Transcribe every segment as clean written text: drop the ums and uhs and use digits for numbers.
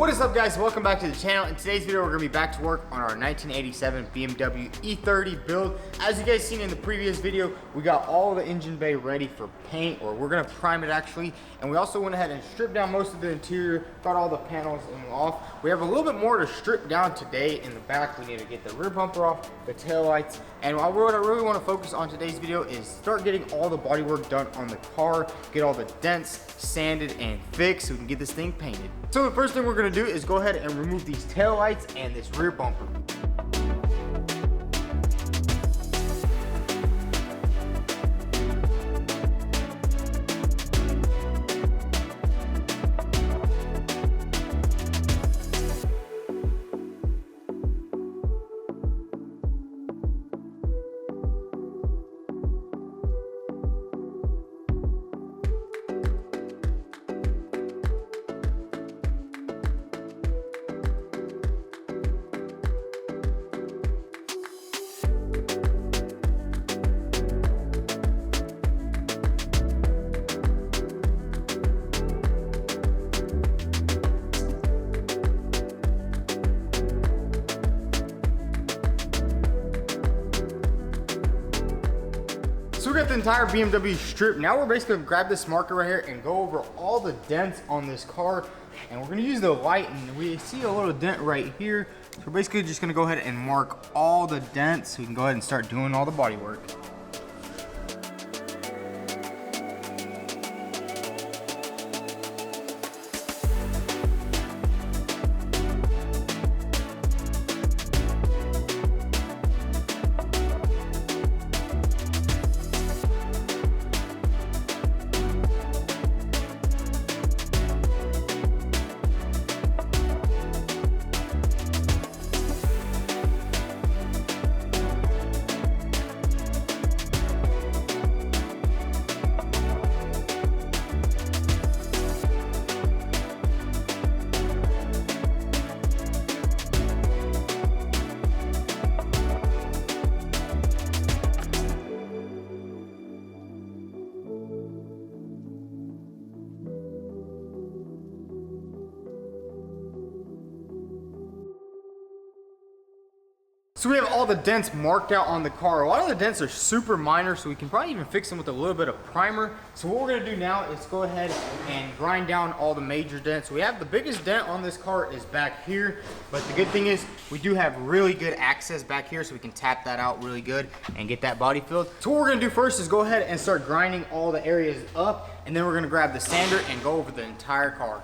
What is up, guys? Welcome back to the channel. In today's video, we're gonna be back to work on our 1987 BMW E30 build. As you guys seen in the previous video, we got all the engine bay ready for paint, or we're gonna prime it actually. And we also went ahead and stripped down most of the interior, got all the panels off. We have a little bit more to strip down today in the back. We need to get the rear bumper off, the tail lights, and what I really want to focus on today's video is start getting all the body work done on the car, get all the dents sanded and fixed so we can get this thing painted. So the first thing we're gonna do is go ahead and remove these tail lights and this rear bumper. So we got the entire BMW strip. Now we're basically gonna grab this marker right here and go over all the dents on this car. And we're gonna use the light, and we see a little dent right here. So we're basically just gonna go ahead and mark all the dents so we can go ahead and start doing all the body work. So we have all the dents marked out on the car. A lot of the dents are super minor, so we can probably even fix them with a little bit of primer. So what we're gonna do now is go ahead and grind down all the major dents. We have the biggest dent on this car is back here, but the good thing is we do have really good access back here, so we can tap that out really good and get that body filled. So what we're gonna do first is go ahead and start grinding all the areas up, and then we're gonna grab the sander and go over the entire car.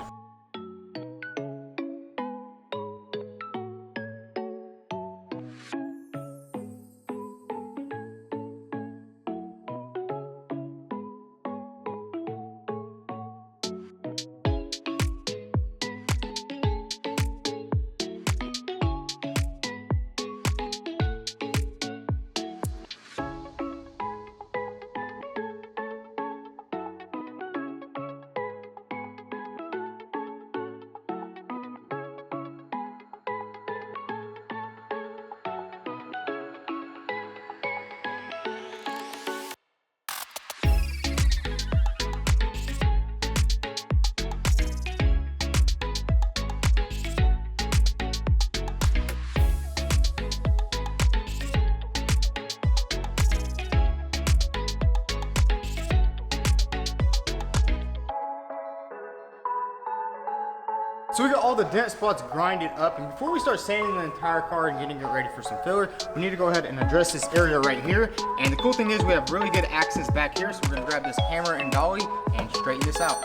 So we got all the dent spots grinded up, and before we start sanding the entire car and getting it ready for some filler, we need to go ahead and address this area right here. And the cool thing is we have really good access back here, so we're gonna grab this hammer and dolly and straighten this out.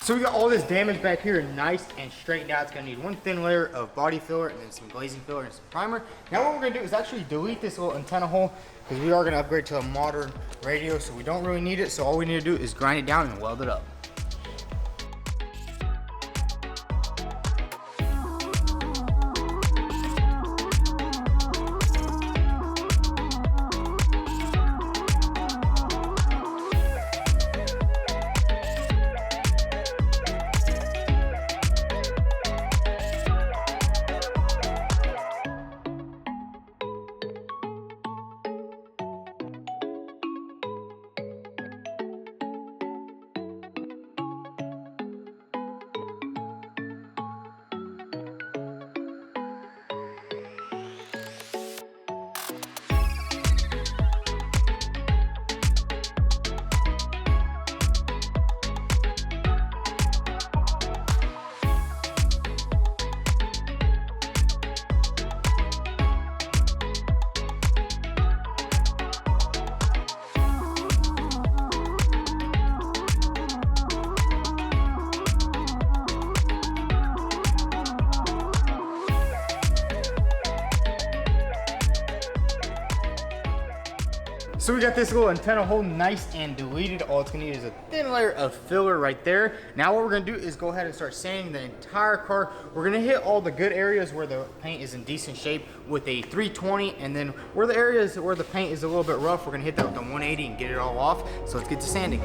So we got all this damage back here nice and straightened out. It's gonna need one thin layer of body filler and then some glazing filler and some primer. Now what we're gonna do is actually delete this little antenna hole, because we are gonna upgrade to a modern radio, so we don't really need it. So all we need to do is grind it down and weld it up. So we got this little antenna hole nice and deleted. All it's gonna need is a thin layer of filler right there. Now what we're gonna do is go ahead and start sanding the entire car. We're gonna hit all the good areas where the paint is in decent shape with a 320, and then where the areas where the paint is a little bit rough, we're gonna hit that with the 180 and get it all off. So let's get to sanding.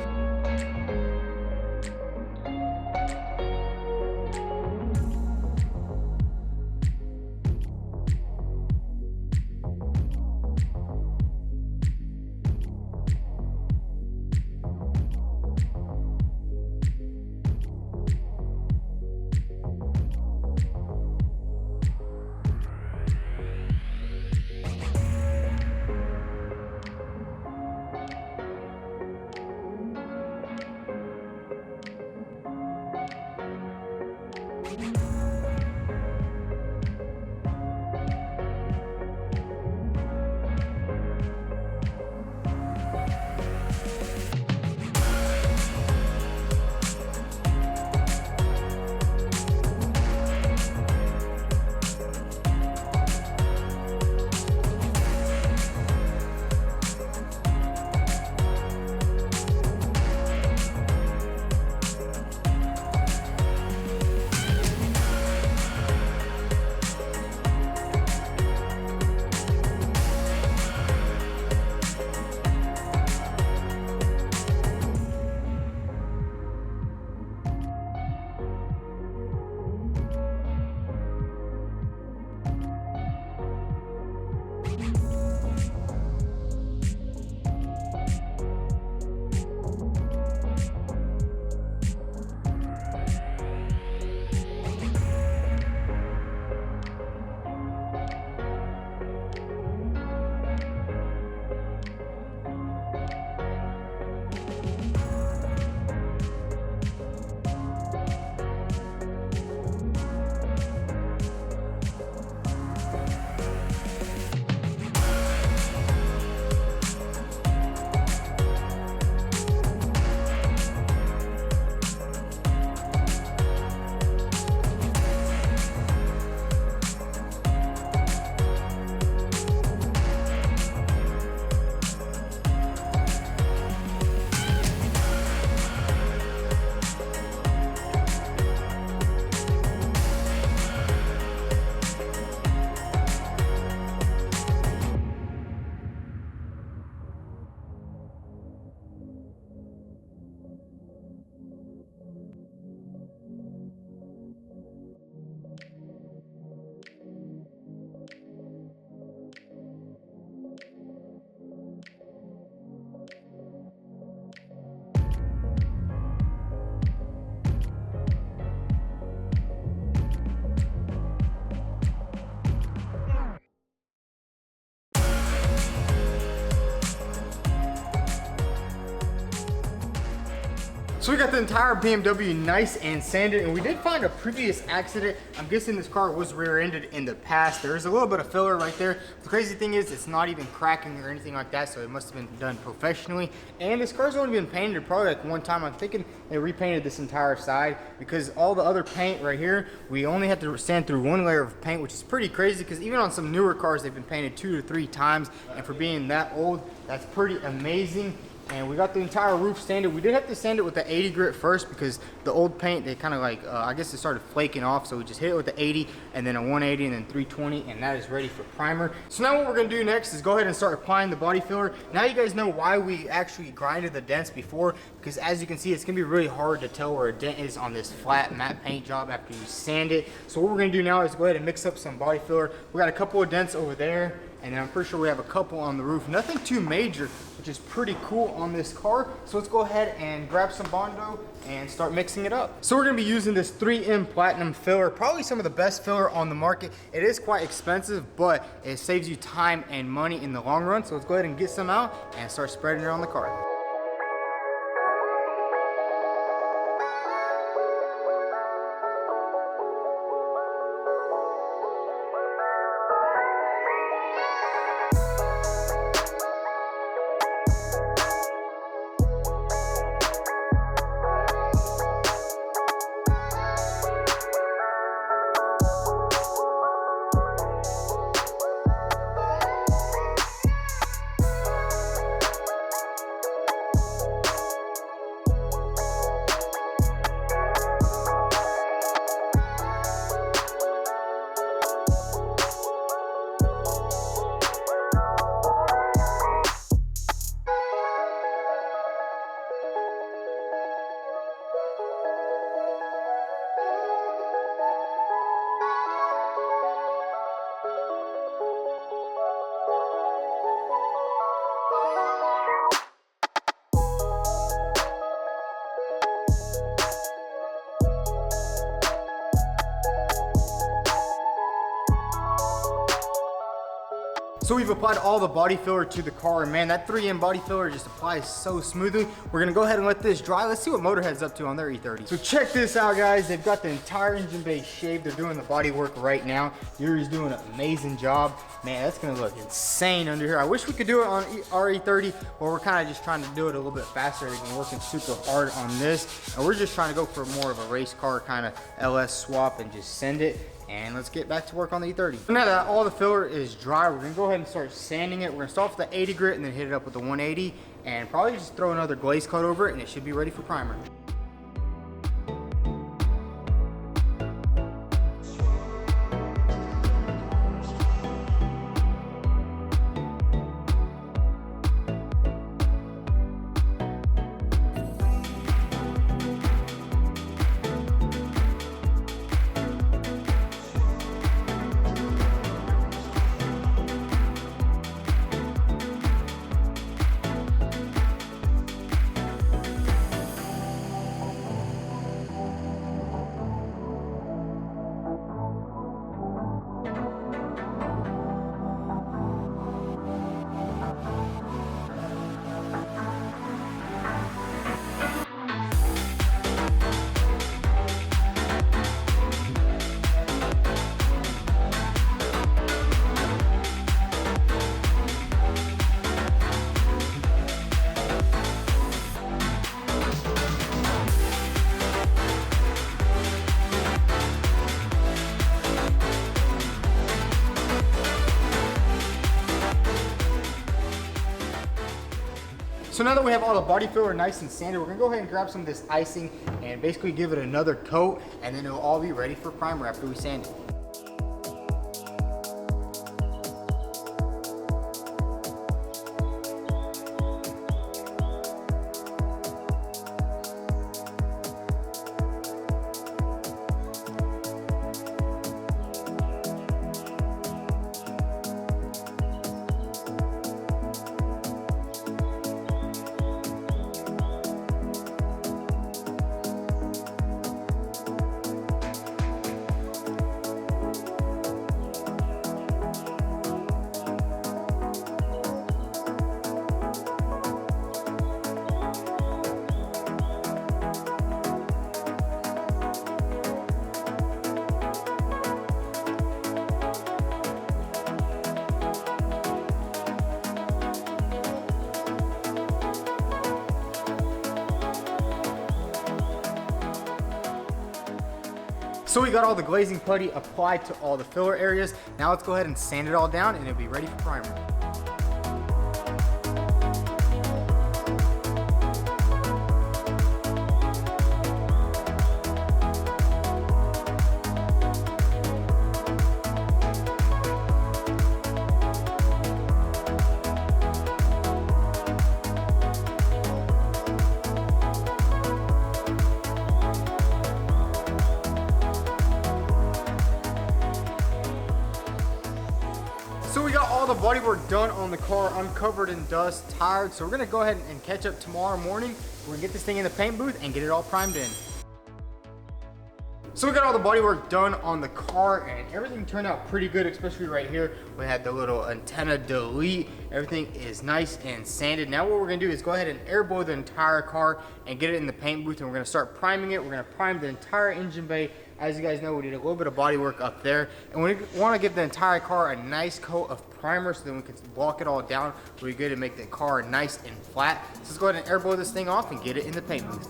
So we got the entire BMW nice and sanded, and we did find a previous accident. I'm guessing this car was rear-ended in the past. There is a little bit of filler right there. The crazy thing is it's not even cracking or anything like that, so it must have been done professionally. And this car's only been painted probably like one time. I'm thinking they repainted this entire side, because all the other paint right here, we only had to sand through one layer of paint, which is pretty crazy because even on some newer cars, they've been painted 2 to 3 times. And for being that old, that's pretty amazing. And we got the entire roof sanded. We did have to sand it with the 80 grit first because the old paint, they kind of like, I guess it started flaking off. So we just hit it with the 80 and then a 180 and then 320, and that is ready for primer. So now what we're gonna do next is go ahead and start applying the body filler. Now you guys know why we actually grinded the dents before, because as you can see, it's gonna be really hard to tell where a dent is on this flat matte paint job after you sand it. So what we're gonna do now is go ahead and mix up some body filler. We got a couple of dents over there, and then I'm pretty sure we have a couple on the roof. Nothing too major, which is pretty cool on this car. So let's go ahead and grab some Bondo and start mixing it up. So we're gonna be using this 3M Platinum filler, probably some of the best filler on the market. It is quite expensive, but it saves you time and money in the long run. So let's go ahead and get some out and start spreading it on the car. So we've applied all the body filler to the car, and man, that 3M body filler just applies so smoothly. We're gonna go ahead and let this dry. Let's see what Motorhead's up to on their E30. So check this out, guys. They've got the entire engine bay shaved. They're doing the body work right now. Yuri's doing an amazing job. Man, that's gonna look insane under here. I wish we could do it on our E30, but we're kind of just trying to do it a little bit faster. They've been working super hard on this, and we're just trying to go for more of a race car kind of LS swap and just send it. And let's get back to work on the E30. So now that all the filler is dry, we're gonna go ahead and start sanding it. We're gonna start off with the 80 grit and then hit it up with the 180 and probably just throw another glaze coat over it and it should be ready for primer. So now that we have all the body filler nice and sanded, we're gonna go ahead and grab some of this icing and basically give it another coat, and then it'll all be ready for primer after we sand it. So we got all the glazing putty applied to all the filler areas. Now let's go ahead and sand it all down and it'll be ready for primer. So we got all the bodywork done on the car, uncovered in dust, tired. So we're gonna go ahead and catch up tomorrow morning. We're gonna get this thing in the paint booth and get it all primed in. So we got all the bodywork done on the car and everything turned out pretty good, especially right here. We had the little antenna delete. Everything is nice and sanded. Now what we're gonna do is go ahead and airboard the entire car and get it in the paint booth, and we're gonna start priming it. We're gonna prime the entire engine bay. As you guys know, we did a little bit of body work up there, and we wanna give the entire car a nice coat of primer so then we can block it all down really good and make the car nice and flat. So let's go ahead and airboard this thing off and get it in the paint booth.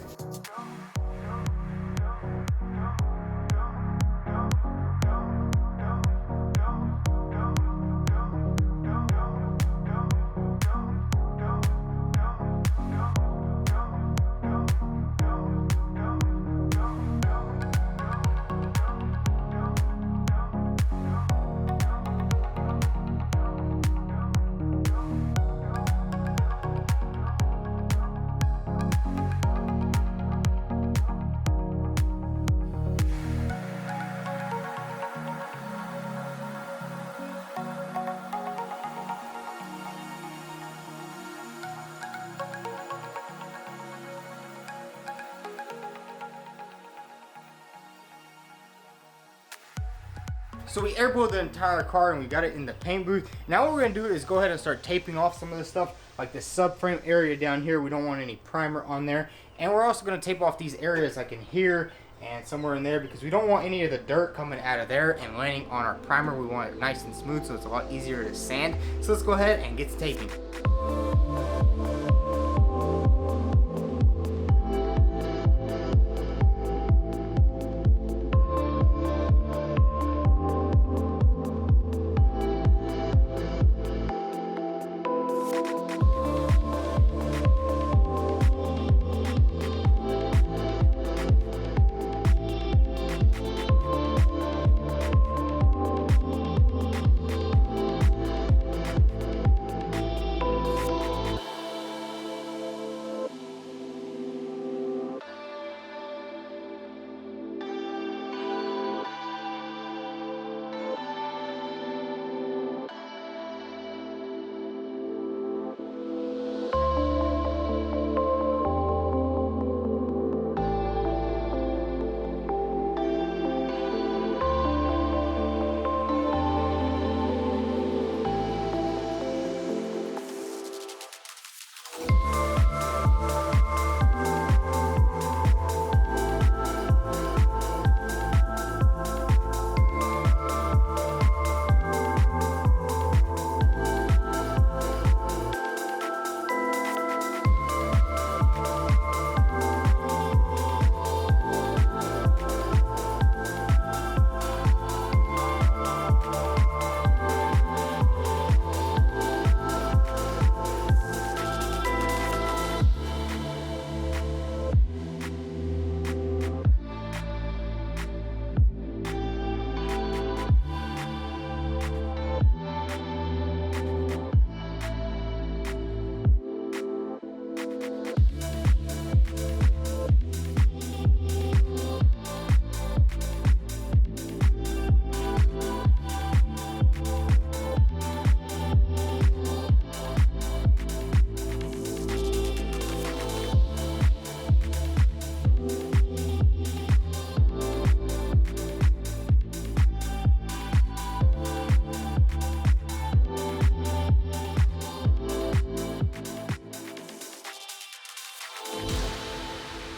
So we airboarded the entire car and we got it in the paint booth. Now what we're gonna do is go ahead and start taping off some of the stuff, like the subframe area down here. We don't want any primer on there. And we're also gonna tape off these areas like in here and somewhere in there, because we don't want any of the dirt coming out of there and landing on our primer. We want it nice and smooth so it's a lot easier to sand. So let's go ahead and get to taping.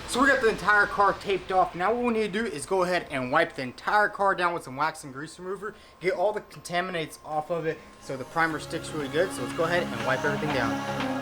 So we got the entire car taped off. Now what we need to do is go ahead and wipe the entire car down with some wax and grease remover. Get all the contaminants off of it so the primer sticks really good. So let's go ahead and wipe everything down.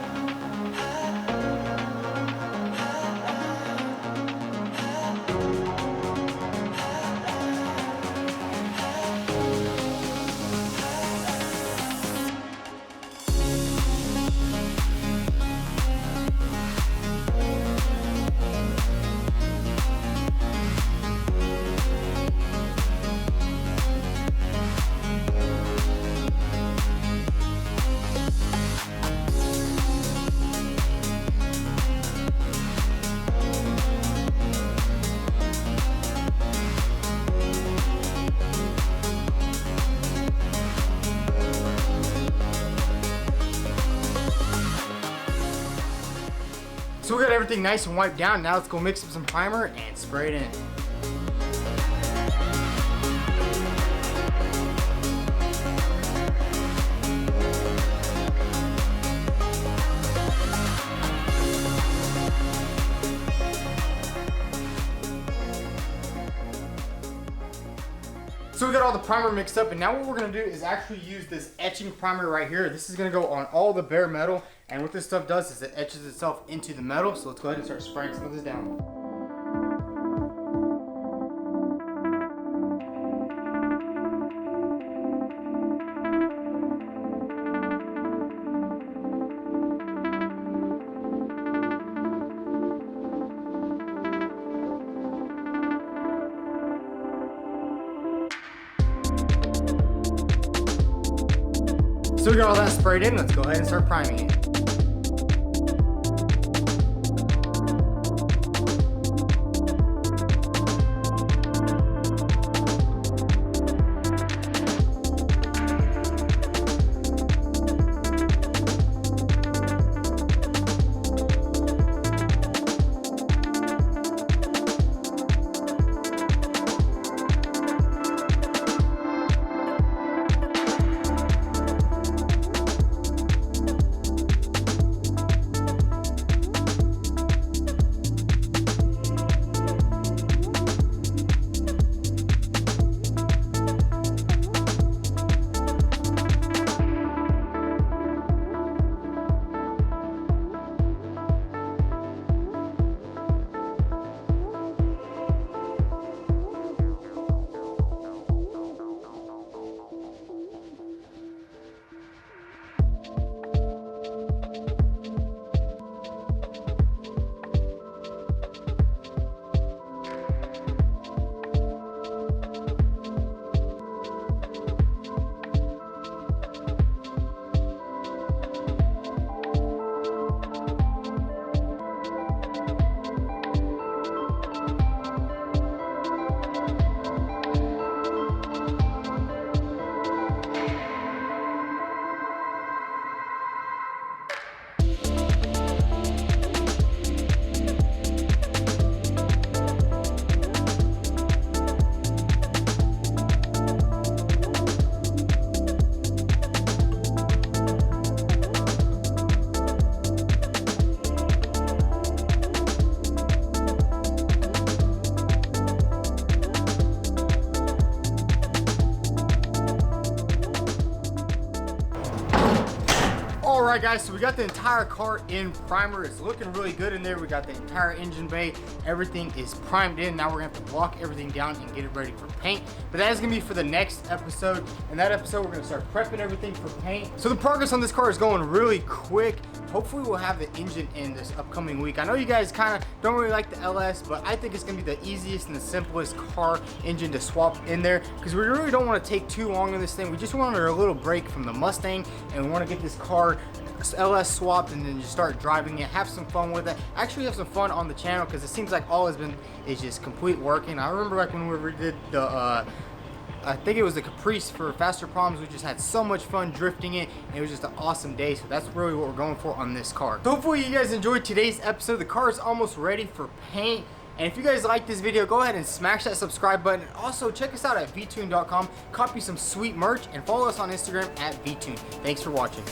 So we got everything nice and wiped down. Now let's go mix up some primer and spray it in. So we got all the primer mixed up, and now what we're gonna do is actually use this etching primer right here. This is gonna go on all the bare metal, and what this stuff does is it etches itself into the metal. So let's go ahead and start spraying some of this down. So we got all that sprayed in, let's go ahead and start priming it. Alright guys, so we got the entire car in primer. It's looking really good in there. We got the entire engine bay. Everything is primed in. Now we're going to have to lock everything down and get it ready for paint. But that is going to be for the next episode. In that episode, we're going to start prepping everything for paint. So the progress on this car is going really quick. Hopefully we'll have the engine in this upcoming week. I know you guys kind of don't really like the LS, but I think it's going to be the easiest and the simplest car engine to swap in there because we really don't want to take too long on this thing. We just wanted a little break from the Mustang and we want to get this car LS swapped and then just start driving it, have some fun with it, actually have some fun on the channel because it seems like all has been is just complete working. I remember like when we did the I think it was the Caprice for Faster Problems. We just had so much fun drifting it, and it was just an awesome day. So that's really what we're going for on this car. So hopefully you guys enjoyed today's episode. The car is almost ready for paint. And if you guys like this video, go ahead and smash that subscribe button. And also check us out at vTuned.com, copy some sweet merch, and follow us on Instagram at vTuned. Thanks for watching.